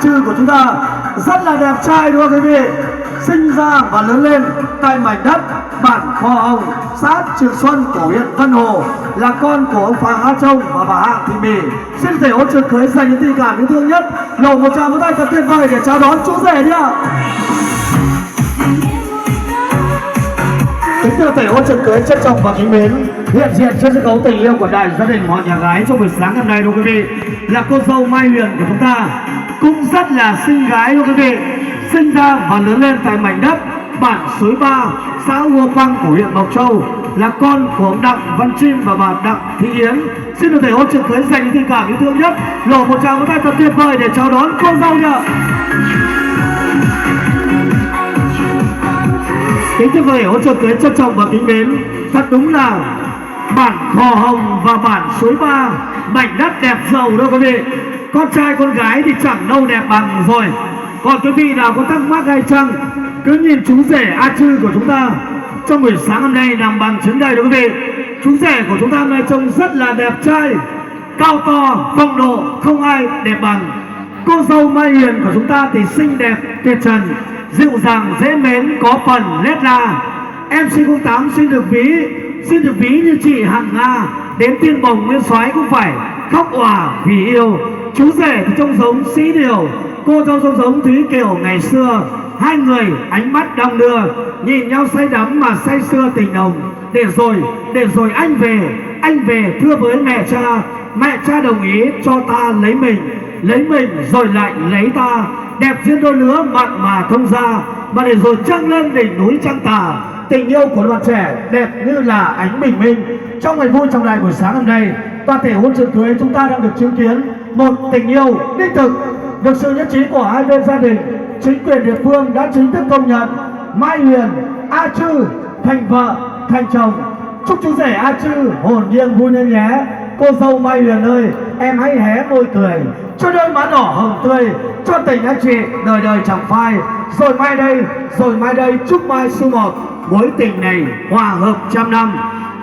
Chư của chúng ta rất là đẹp trai đúng không quý vị? Sinh ra và lớn lên tại mảnh đất bản Khò Hồng, xã Trường Xuân của huyện Vân Hồ, là con của ông Phạm Á Trông và bà Hạng Thị Mì. Xin thể hôn trường cưới dành những tình cảm yêu thương nhất, lộ một tràng vỗ tay thật tuyệt vời để chào đón chú rể đi ạ. Kính thưa thể hôn trường cưới trân trọng và kính mến, hiện diện trên sân khấu tình yêu của đại gia đình họ nhà gái trong buổi sáng hôm nay, thưa quý vị, là cô dâu Mai Huyền của chúng ta, cũng rất là xinh gái thưa quý vị, sinh ra và lớn lên tại mảnh đất bản Suối Ba, xã Hua Quang của huyện Mộc Châu, là con của ông Đặng Văn Chim và bà Đặng Thị Yến. Xin được thể hôn trường cưới dành những tình cảm yêu thương nhất, lộ một tràng vỗ tay thật tuyệt vời để chào đón cô dâu nhá. Kính thưa quý vị, hôn trường cưới trân trọng và kính mến, thật đúng là bản Khò Hồng và bản Suối Ba, mảnh đất đẹp giàu đâu quý vị. Con trai con gái thì chẳng đâu đẹp bằng rồi. Còn quý vị nào có thắc mắc hay chăng, cứ nhìn chú rể A Chư của chúng ta trong buổi sáng hôm nay nằm bằng chứng đây đó quý vị. Chú rể của chúng ta hôm nay trông rất là đẹp trai, cao to, phong độ, không ai đẹp bằng. Cô dâu Mai Huyền của chúng ta thì xinh đẹp tuyệt trần, dịu dàng dễ mến, có phần lét la. MC08 xin được ví như chị Hằng Nga, đến Tiên Bồng Nguyên Soái cũng phải khóc òa vì yêu. Chú rể thì trông giống Sĩ Điều, cô dâu trông giống Thúy Kiều ngày xưa. Hai người ánh mắt đong đưa, nhìn nhau say đắm mà say sưa tình nồng. Để rồi anh về thưa với mẹ cha đồng ý cho ta lấy mình rồi lại lấy ta. Đẹp duyên đôi lứa mặn mà thông ra, mà để rồi trăng lên đỉnh núi trăng tà. Tình yêu của đoàn trẻ đẹp như là ánh bình minh. Trong ngày vui trong ngày buổi sáng hôm nay, toàn thể hôn trường cưới chúng ta đang được chứng kiến một tình yêu đích thực, được sự nhất trí của hai bên gia đình. Chính quyền địa phương đã chính thức công nhận Mai Huyền, A Chư thành vợ thành chồng. Chúc chú rể A Chư hồn nhiên vui lên nhé. Cô dâu Mai Huyền ơi, em hãy hé môi cười cho đôi má đỏ hồng tươi, cho tình anh chị đời đời chẳng phai. Rồi mai đây chúc mai su một, mối tình này hòa hợp trăm năm.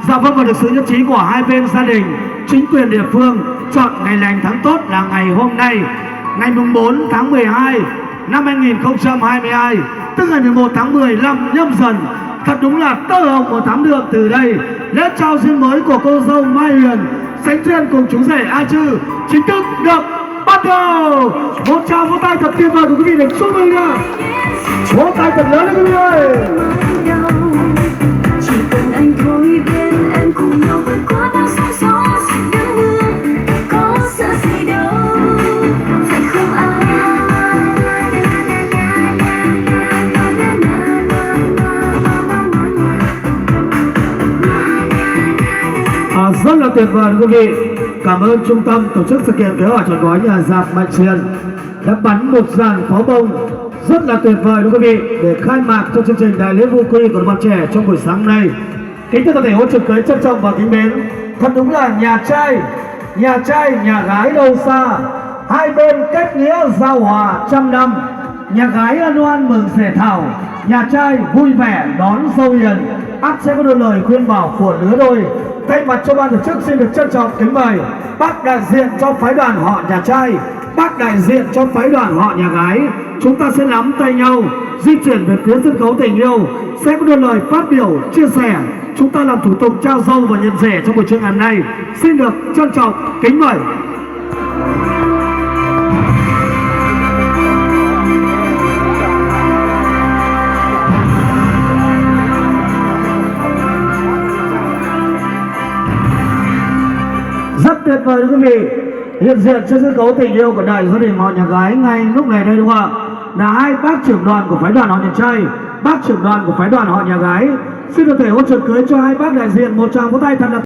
Dạ vâng, và được sự nhất trí của hai bên gia đình, chính quyền địa phương chọn ngày lành tháng tốt là ngày hôm nay, ngày 4 tháng 12 năm 2022, tức ngày 11 tháng 15 Nhâm Dần. Thật đúng là tơ hồng một thắm đường từ đây. Lễ trao duyên mới của cô dâu Mai Huyền sánh duyên cùng chú rể A Chư chính thức được bắt đầu. Một tràng vỗ tay thật tuyệt vời của quý vị để chúc mừng nha. Vỗ tay thật lớn đấy quý vị ơi. Chỉ cần anh thôi bên em cùng nhau vượt qua bao sóng gió đau thương, có sợ gì đâu, phải không anh? Rất là tuyệt vời quý vị. Cảm ơn trung tâm tổ chức sự kiện kế hoạch chọn gói nhà rạp Mạnh Truyền đã bắn một dàn pháo bông rất là tuyệt vời quý vị để khai mạc cho chương trình đại lễ vu quy của đoàn trẻ trong buổi sáng nay. Kính thưa toàn thể hôn trường cưới trân trọng và kính mến, thật đúng là nhà trai nhà gái đâu xa, hai bên kết nghĩa giao hòa trăm năm. Nhà gái ân oan mừng rể thảo, nhà trai vui vẻ đón dâu hiền. Ắt sẽ có đôi lời khuyên bảo của lứa đôi. Thay mặt cho ban tổ chức xin được trân trọng kính mời bác đại diện cho phái đoàn họ nhà trai, bác đại diện cho phái đoàn họ nhà gái. Chúng ta sẽ nắm tay nhau di chuyển về phía sân khấu tình yêu, sẽ có đôi lời phát biểu chia sẻ. Chúng ta làm thủ tục trao dâu và nhận rể trong buổi trưa ngày hôm nay. Xin được trân trọng kính mời. Rất tuyệt vời quý vị, hiện diện trên sân khấu tình yêu của đại gia đình họ nhà gái ngay lúc này đây đúng không ạ, là hai bác trưởng đoàn của phái đoàn họ nhà trai, bác trưởng đoàn của phái đoàn họ nhà gái. Xin được thể hôn trường cưới cho hai bác đại diện một tràng vỗ tay thật là